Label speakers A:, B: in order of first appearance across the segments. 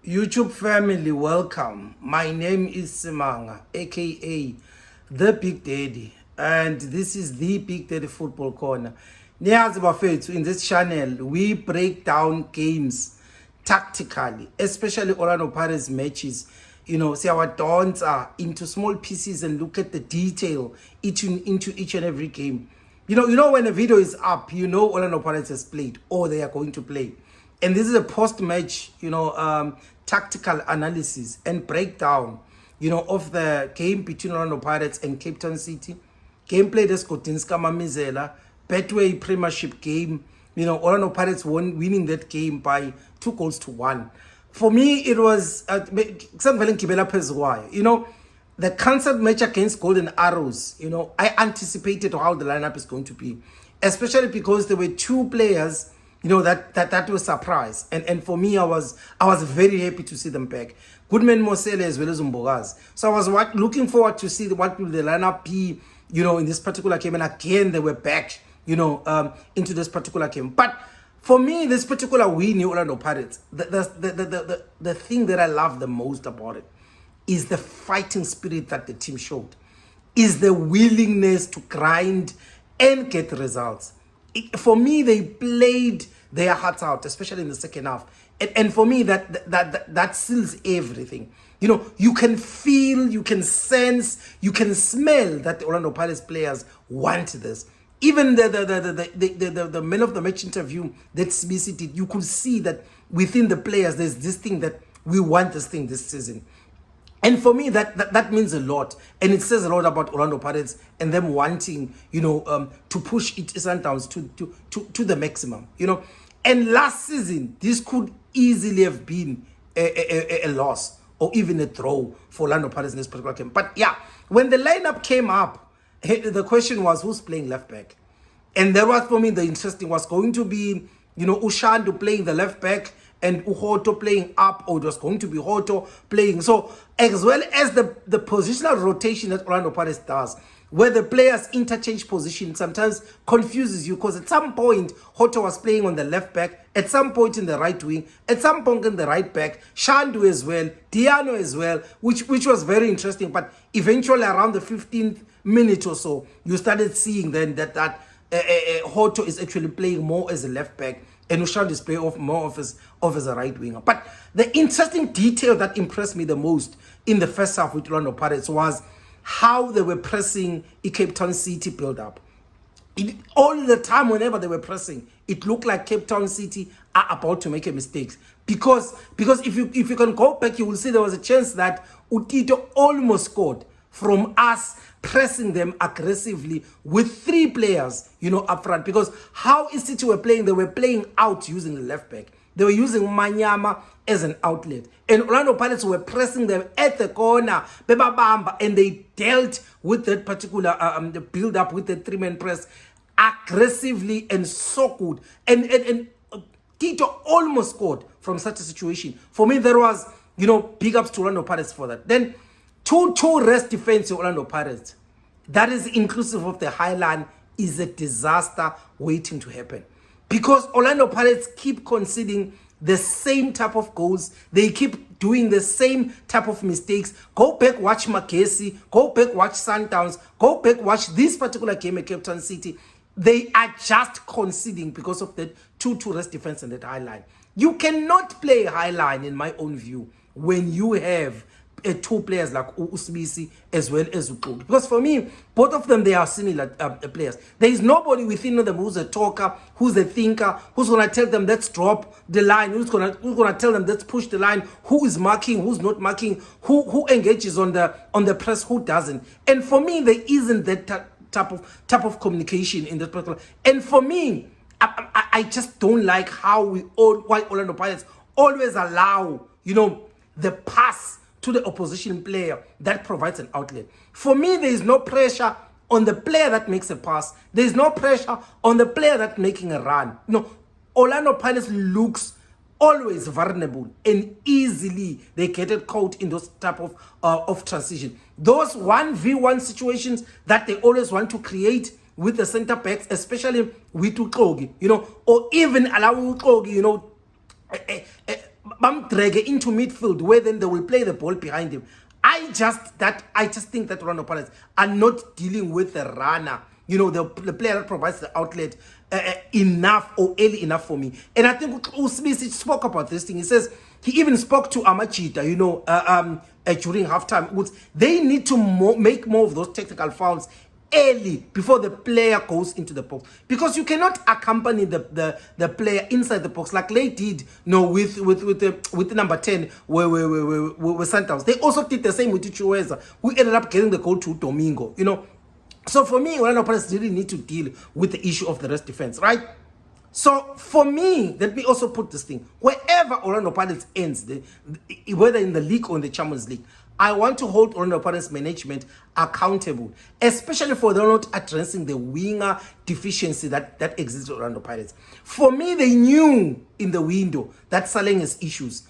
A: YouTube family, welcome. My name is Simanga, aka the Big Daddy, and this is the Big Daddy Football Corner. In this channel, we break down games tactically, especially Orlando Pirates matches. See our dons are into small pieces and look at the detail into each and every game. When a video is up, Orlando Pirates has played or they are going to play. And this is a post-match, tactical analysis and breakdown, of the game between Orlando Pirates and CapeTown City. Game played Esgodini Orlando Betway Premiership game. Orlando Pirates winning that game by 2-1. For me, it was the cancelled match against Golden Arrows. I anticipated how the lineup is going to be, especially because there were two players that was a surprise. And for me, I was very happy to see them back. Goodman, Mosele, as well as Mbogazi. So I was looking forward to see what will the lineup be, in this particular game. And again, they were back, into this particular game. But for me, this particular win, Orlando Pirates, the thing that I love the most about it is the fighting spirit that the team showed, is the willingness to grind and get results. For me, they played their hearts out, especially in the second half. And for me, that seals everything. You can feel, you can sense, you can smell that the Orlando Pirates players want this. Even the man of the match interview that CBC did, you could see that within the players, there's this thing that we want this thing this season. And for me, that means a lot. And it says a lot about Orlando Pirates and them wanting, to push it Sundowns to the maximum, And last season, this could easily have been a loss or even a draw for Orlando Pirates in this particular game. But yeah, when the lineup came up, the question was who's playing left back? And that was, for me, the interesting was going to be, Ushandu playing the left back and Uhoto playing up, or it was going to be Hoto playing. So, as well as the positional rotation that Orlando Pirates does, where the players interchange position, sometimes confuses you, because at some point, Hoto was playing on the left back, at some point in the right wing, at some point in the right back, Shandu as well, Diano as well, which was very interesting. But eventually, around the 15th minute or so, you started seeing then that Hoto is actually playing more as a left back, and Ushandu is playing more as a right winger. But the interesting detail that impressed me the most in the first half with Orlando Pirates was how they were pressing a CapeTown City build-up. All the time, whenever they were pressing, it looked like CapeTown City are about to make a mistake. Because if you can go back, you will see there was a chance that Utito almost scored from us pressing them aggressively with three players, up front. Because how City were playing, they were playing out using the left back. They were using Manyama as an outlet. And Orlando Pirates were pressing them at the corner, Beba, and they dealt with that particular the build-up with the three-man press aggressively and so good. And Tito almost scored from such a situation. For me, there was, big ups to Orlando Pirates for that. Then, 2-2 rest defense Orlando Pirates, that is inclusive of the high line, is a disaster waiting to happen. Because Orlando Pirates keep conceding the same type of goals. They keep doing the same type of mistakes. Go back, watch Makesi. Go back, watch Sundowns. Go back, watch this particular game at CapeTown City. They are just conceding because of the 2-2 rest defense and that high line. You cannot play high line, in my own view, when you have two players like Usbisi as well as Uqobi. Because for me, both of them, they are similar players. There is nobody within them who's a talker, who's a thinker, who's going to tell them, let's drop the line, who's going to tell them, let's push the line, who is marking, who's not marking, who engages on the press, who doesn't. And for me, there isn't that type of communication in that particular. And for me, I just don't like why Orlando Pirates always allow, the pass to the opposition player that provides an outlet. For me, there is no pressure on the player that makes a pass. There is no pressure on the player that's making a run. Orlando Pirates looks always vulnerable and easily they get caught in those type of transition. Those 1v1 situations that they always want to create with the center backs, especially with Uqobi, or even allow Uqobi, drag into midfield where then they will play the ball behind him. I just think that Orlando Pirates are not dealing with the runner, the player that provides the outlet enough or early enough for me. And I think Usmisi spoke about this thing. He says he even spoke to Amachita, during halftime. They need to make more of those technical fouls early before the player goes into the box, because you cannot accompany the player inside the box like they did with the number 10 where Sundowns. They also did the same with Chukwueze, who ended up getting the goal to Domingo. So for me, Orlando Pirates really need to deal with the issue of the rest defense, right? So for me, let me also put this thing: wherever Orlando Pirates ends, whether in the league or in the Champions League, I want to hold Orlando Pirates management accountable, especially for them not addressing the winger deficiency that exists in Orlando Pirates. For me, they knew in the window that Saleng has issues,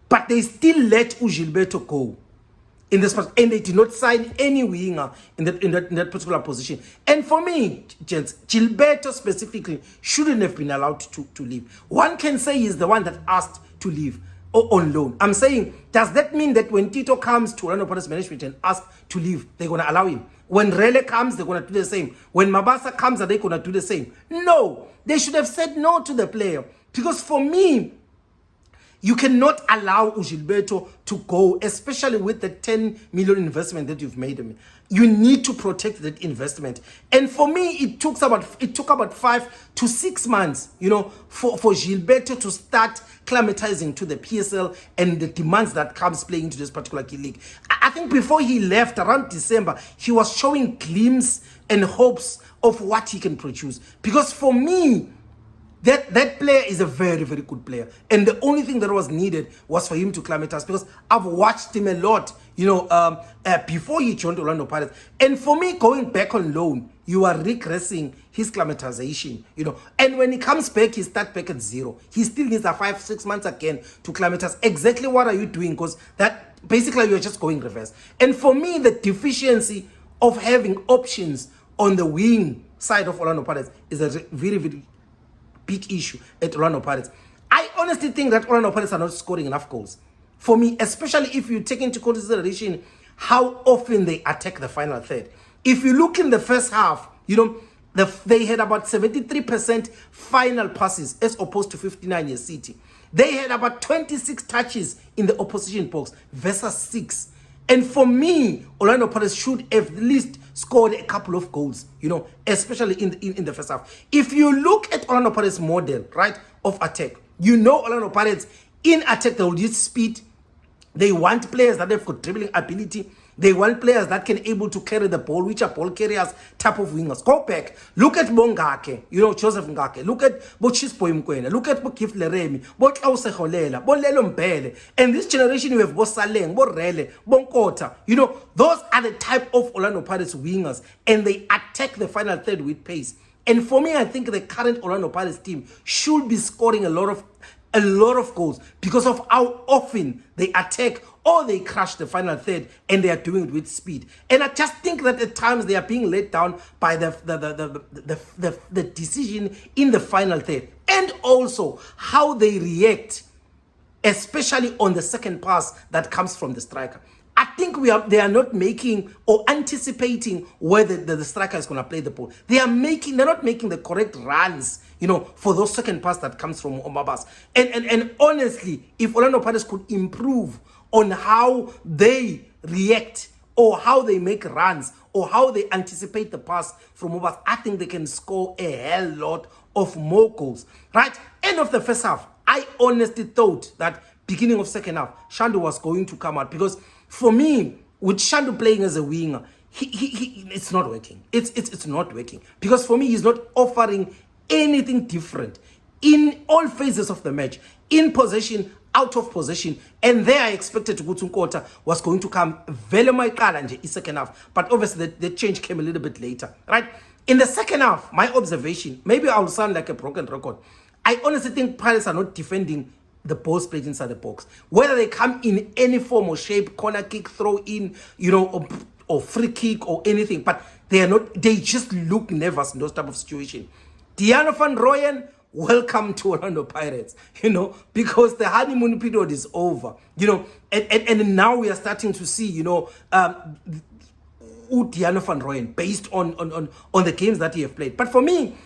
A: but they still let Gilberto go in this, and they did not sign any winger in that particular position. And for me, gents, Gilberto specifically shouldn't have been allowed to leave. One can say he's the one that asked to leave on loan. I'm saying, does that mean that when Tito comes to Orlando Pirates management and asks to leave, they're going to allow him? When Rele comes, they're going to do the same. When Mabasa comes, are they going to do the same? No, they should have said no to the player. Because for me, you cannot allow Gilberto to go, especially with the 10 million investment that you've made him. You need to protect that investment. And for me, it took about 5 to 6 months, for Gilberto to start climatizing to the PSL and the demands that comes playing into this particular key league. I think before he left around December, he was showing glimpses and hopes of what he can produce. Because for me, that player is a very, very good player. And the only thing that was needed was for him to climatize, because I've watched him a lot, before he joined Orlando Pirates. And for me, going back on loan, you are regressing his climatization, And when he comes back, he starts back at zero. He still needs 5-6 months again to climatize. Exactly what are you doing? Because that basically you're just going reverse. And for me, the deficiency of having options on the wing side of Orlando Pirates is a very, very big issue at Orlando Pirates. I honestly think that Orlando Pirates are not scoring enough goals. For me, especially if you take into consideration how often they attack the final third. If you look in the first half, they had about 73% final passes as opposed to 59 in City. They had about 26 touches in the opposition box versus 6. And for me, Orlando Pirates should have at least scored a couple of goals, especially in the first half. If you look at Orlando Pirates' model, right, of attack, Orlando Pirates in attack, they will use speed. They want players that have got dribbling ability. They want players that can able to carry the ball, which are ball carriers type of wingers. Go back. Look at Bongake, Joseph Ngake. Look at Bochispo Mkwena. Look at Bokif Leremi. Botlause Holela. Bolelo Mbele. And this generation, you have Bosaleng, Borele, Bonkota. Those are the type of Orlando Pirates wingers. And they attack the final third with pace. And for me, I think the current Orlando Pirates team should be scoring a lot of goals because of how often they attack or they crash the final third, and they are doing it with speed. And I just think that at times they are being let down by the decision in the final third, and also how they react, especially on the second pass that comes from the striker. I think they are not making or anticipating where the striker is going to play the ball. They're not making the correct runs, for those second pass that comes from Mabasa. And honestly, if Orlando Pirates could improve on how they react or how they make runs or how they anticipate the pass from Mabasa, I think they can score a hell lot of more goals. Right? End of the first half, I honestly thought that beginning of second half, Shandu was going to come out, because for me, with Shandu playing as a winger, it's not working. It's not working, because for me, he's not offering anything different in all phases of the match, in possession, out of possession. And there I expected Gutu Nkota was going to come very much in second half, but obviously the change came a little bit later, right? In the second half, my observation, maybe I'll sound like a broken record, I honestly think Pirates are not defending the balls played inside the box. Whether they come in any form or shape, corner kick, throw in, or free kick or anything, but they just look nervous in those type of situations. Diana van Rooyen welcome to Orlando Pirates, because the honeymoon period is over, and now we are starting to see, Diano van Rooyen based on the games that he have played. But for me,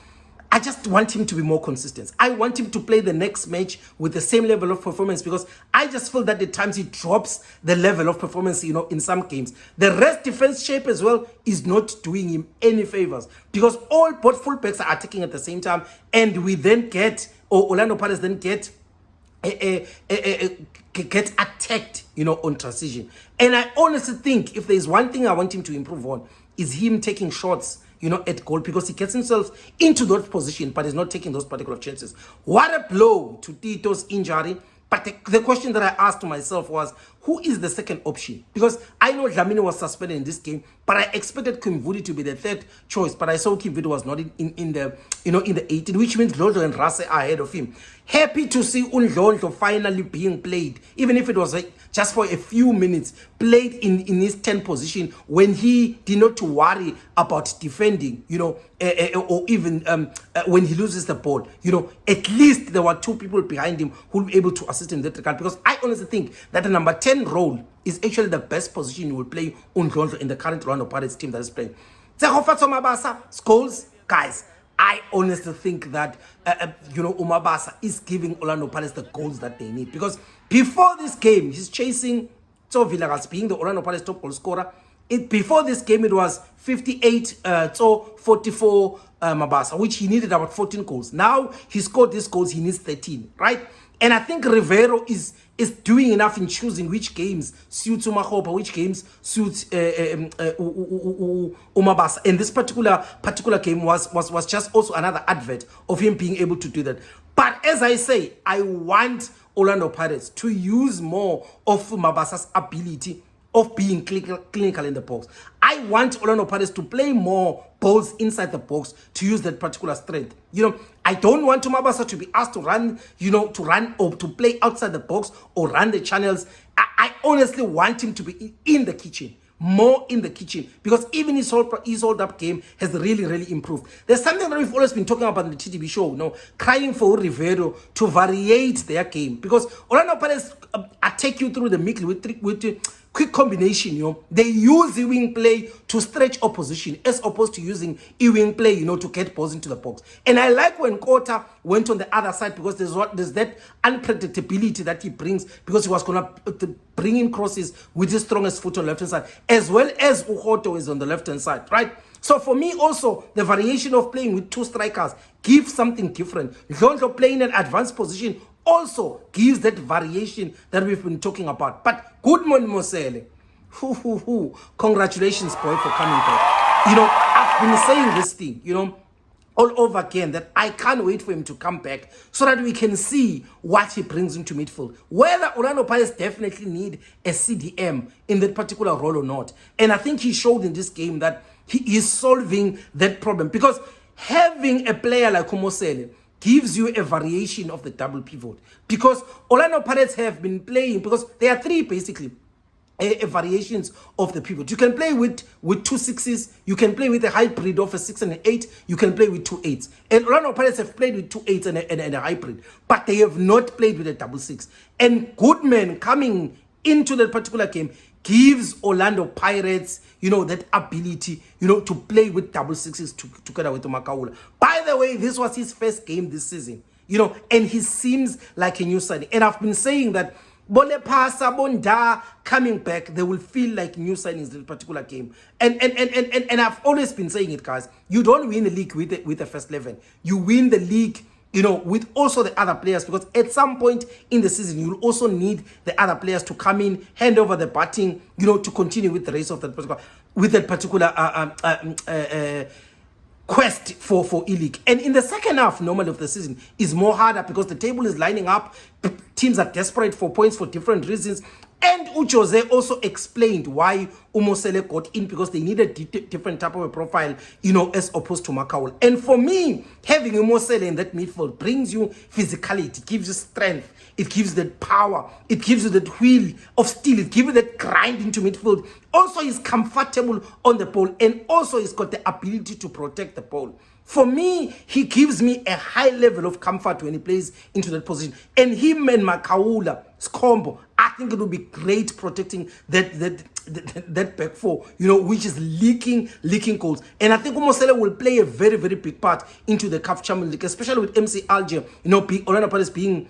A: I just want him to be more consistent. I want him to play the next match with the same level of performance, because I just feel that at times he drops the level of performance, in some games. The rest defense shape as well is not doing him any favors, because both fullbacks are attacking at the same time, and we then get, or Orlando Pirates then get get attacked, on transition. And I honestly think if there's one thing I want him to improve on, is him taking shots, at goal, because he gets himself into that position, but he's not taking those particular chances. What a blow to Tito's injury. But the question that I asked myself was, who is the second option? Because I know Dlamini was suspended in this game, but I expected Kimvudi to be the third choice. But I saw Kimvudi was not in the in the 18, which means Ndlondlo and Rase are ahead of him. Happy to see Ndlondlo finally being played, even if it was just for a few minutes, played in his 10 position when he did not worry about defending, or even when he loses the ball. At least there were two people behind him who were able to assist in that regard, because I honestly think that the number 10 role is actually the best position you will play Ndlondlo in the current Orlando Pirates team that is playing. Tshegofatso Mabasa, goals, guys. I honestly think that, Mabasa is giving Orlando Pirates the goals that they need. Because before this game, he's chasing Villagas being the Orlando Pirates top goal scorer. Before this game, it was 58 44 Mabasa, which he needed about 14 goals. Now, he scored these goals, he needs 13, right? And I think Rivero is doing enough in choosing which games suits Umakhopa, which games suits Mabasa. And this particular game was just also another advert of him being able to do that. But as I say, I want Orlando Pirates to use more of Mabasa's ability of being clinical in the box. I want Orlando Pirates to play more balls inside the box to use that particular strength. I don't want Mabasa to be asked to run, to run or to play outside the box or run the channels. I honestly want him to be in the kitchen, more in the kitchen, because even his hold-up game has really, really improved. There's something that we've always been talking about in the TTB show, crying for Rivero to variate their game, because Orlando Pirates take you through the middle with quick combination, they use the wing play to stretch opposition as opposed to using wing play, to get balls into the box. And I like when Kota went on the other side, because there's that unpredictability that he brings, because he was going to bring in crosses with his strongest foot on the left-hand side, as well as Uhoto is on the left-hand side, right? So for me also, the variation of playing with two strikers gives something different. Ndlondlo playing an advanced position also gives that variation that we've been talking about. But Goodman, Mosele, congratulations, boy, for coming back. I've been saying this thing, all over again, that I can't wait for him to come back so that we can see what he brings into midfield. Whether Orlando Pirates definitely need a CDM in that particular role or not. And I think he showed in this game that he is solving that problem, because having a player like Mosele gives you a variation of the double pivot, because Orlando Pirates have been playing, because there are three basically variations of the pivot. You can play with 2 6s, you can play with a hybrid of a 6 and an 8, you can play with 2 8s. And Orlando Pirates have played with 2 8s and a hybrid, but they have not played with a double 6. And Goodman coming into that particular game gives Orlando Pirates, that ability, to play with double 6s together with Makaula. By the way, this was his first game this season, and he seems like a new signing. And I've been saying that Bole Pasa, Bonda coming back, they will feel like new signings in this particular game. And I've always been saying it, guys. You don't win the league with the first 11. You win the league, with also the other players, because at some point in the season, you'll also need the other players to come in, hand over the batting, to continue with the race of that particular, quest for E-League. And in the second half, normally of the season, is more harder, because the table is lining up. Teams are desperate for points for different reasons. And Jose also explained why Mosele got in, because they needed different type of a profile, as opposed to Makhaula. And for me, having Mosele in that midfield brings you physicality, gives you strength, it gives that power, it gives you that wheel of steel, it gives you that grind into midfield. Also, he's comfortable on the ball, and also he's got the ability to protect the ball. For me, he gives me a high level of comfort when he plays into that position. And him and Makhaula's combo, I think it will be great protecting that back four, which is leaking goals. And I think Mosele will play a very, very big part into the CAF Champions League, especially with MC Alger, Orlando Pirates being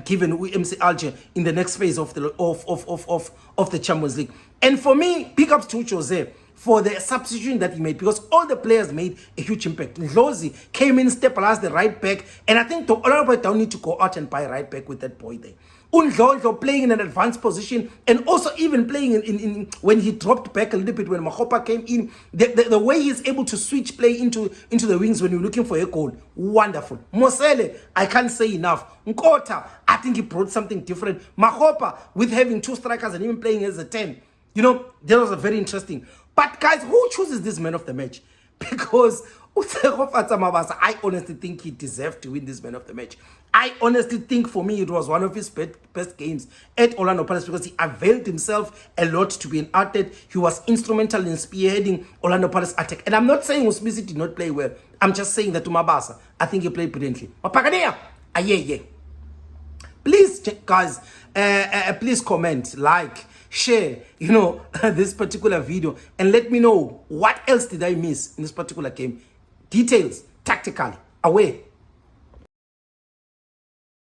A: given with MC Alger in the next phase of the Champions League. And for me, big ups to Jose for the substitution that he made, because all the players made a huge impact. Ndlozi came in, stabilized the right back, and I think the Orlando don't need to go out and buy a right back with that boy there. Ndlozi playing in an advanced position, and also even playing in when he dropped back a little bit when Makhopa came in, the way he's able to switch play into the wings when you're looking for a goal, wonderful. Mosele, I can't say enough. Nkota, I think he brought something different. Makhopa, with having two strikers and even playing as a 10, that was a very interesting. But guys, who chooses this man of the match? Because Tshegofatso Mabasa, I honestly think he deserved to win this man of the match. I honestly think for me it was one of his best games at Orlando Pirates, because he availed himself a lot to be an outlet. He was instrumental in spearheading Orlando Pirates attack. And I'm not saying Usmisi did not play well. I'm just saying that to Mabasa, I think he played brilliantly. Yeah. Please, guys, please comment, like, share, this particular video, and let me know what else did I miss in this particular game. Details, tactically, away.